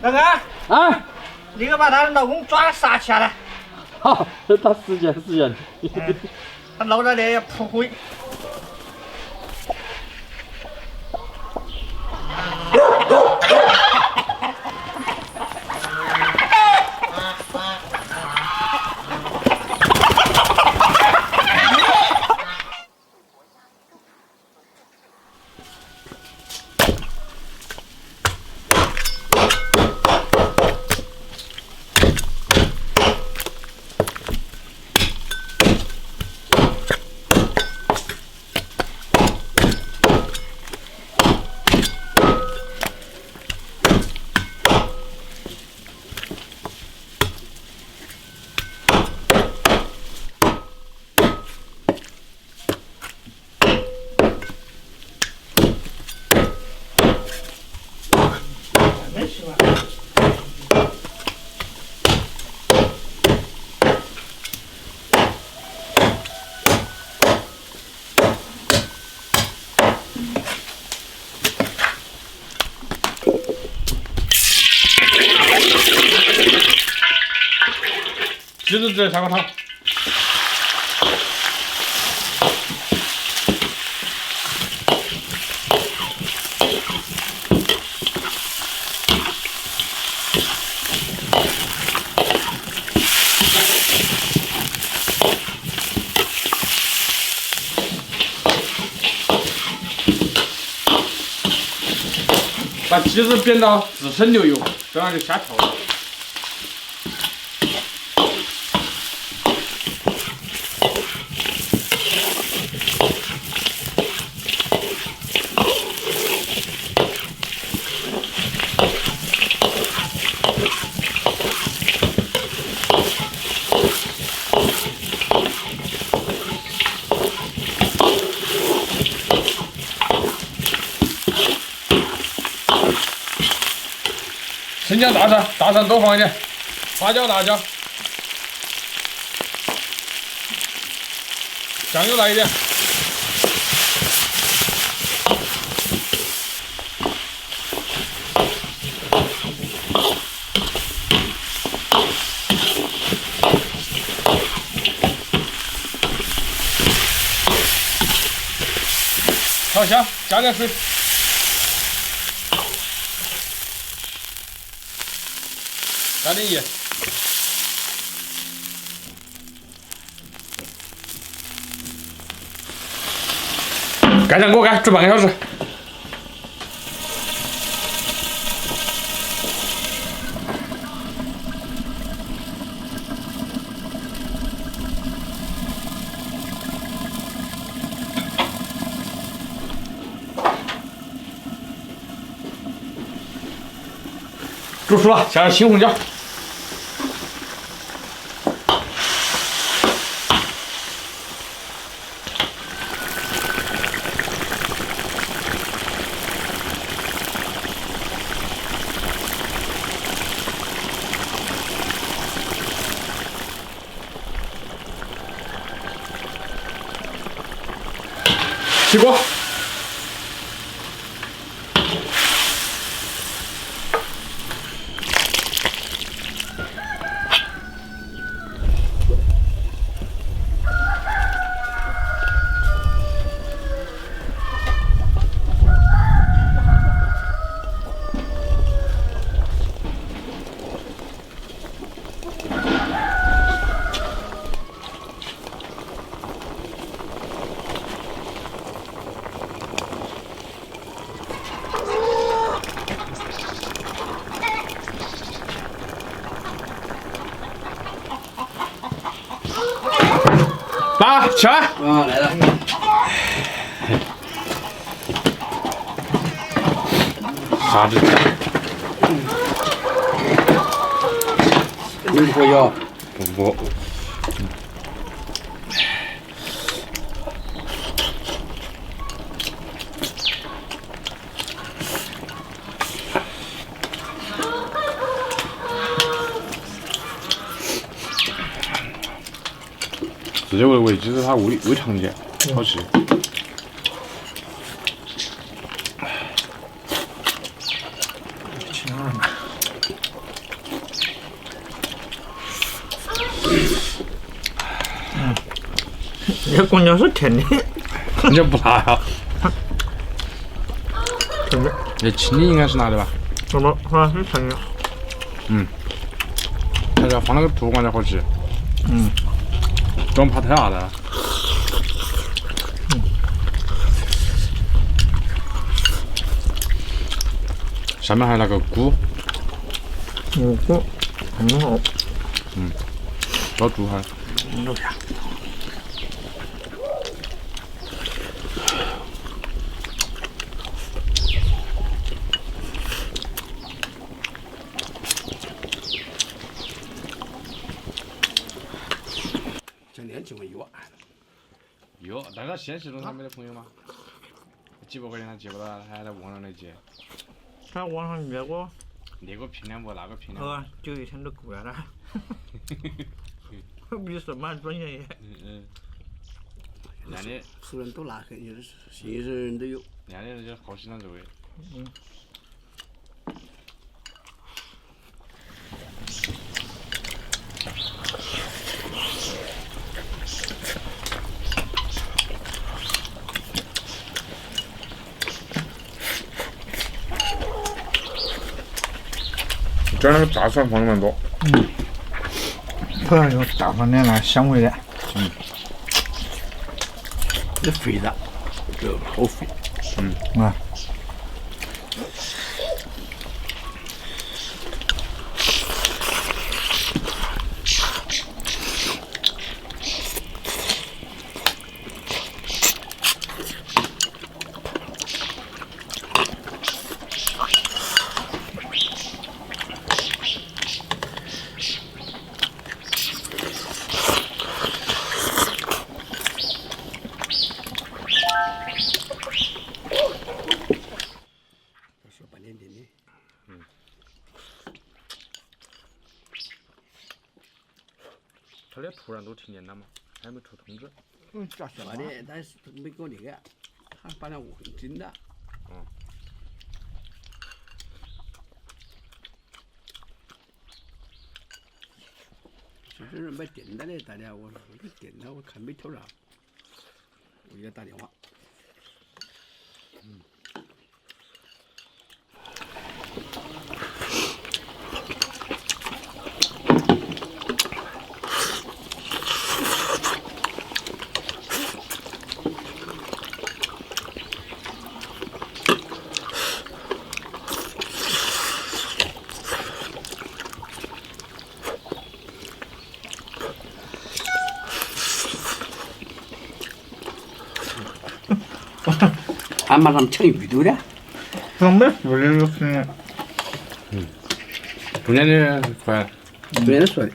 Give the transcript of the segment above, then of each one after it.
大哥，啊，立刻把她的老公抓杀起来。好，他时间。他老在那扑灰。没吃完。橘子汁砂锅汤。把鸡子煸到自身流油，这样就下调了。生姜、大蒜多放一点，花椒、辣椒，酱油来一点，炒香，加点水。加点盐，盖上锅盖，煮半个小时。煮熟了，下点青红椒。起锅，爸，起来！啊，来了。啥子？有火药。不。直接喂鸡子，它胃肠结，好吃。清了嘛。这公交是甜的，你这不辣呀？甜的。那青的应该是辣的吧？什么？啊，是甜的。它要放那个土管才好吃。装怕太辣的。上面还有那个菇，菇，很好。老猪哈。有啥？今年结婚1万，有，但是现实中他没得朋友吗？几百块钱他借不到，他还在网上来借。在网上约过。那个平两不，那个平两不。就一天都过来了。比什么专业也。人家的熟人都拿很，有的新手人都有。人家的人家好欣赏这位。这儿那个大蒜放的蛮多。突然有大饭店那香味的。这肥的，这好肥。说半天点的。他的突然都停电了嘛？还没出通知。妈的，但是没给我那个，他把那问紧的。就是买电单的打电话，我说这电单我看没头上，我给他打电话。俺马上抢鱼肚的，准备熟的就是。中间的快。昨天说的。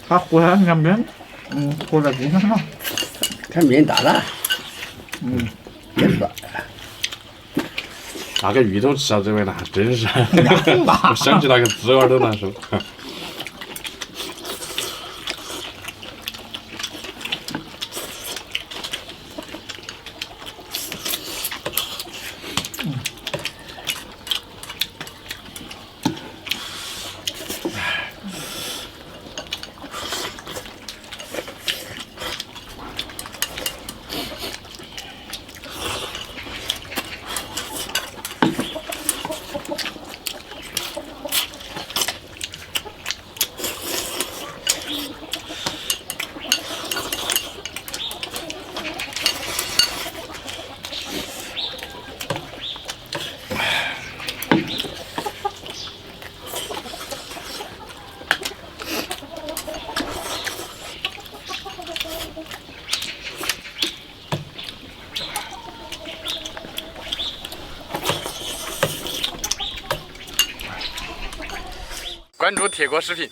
他和在两边，和在地上了。看面大了。也是。那个鱼都吃到这位，那真是，我想起那个滋味都难受。关注铁锅视频。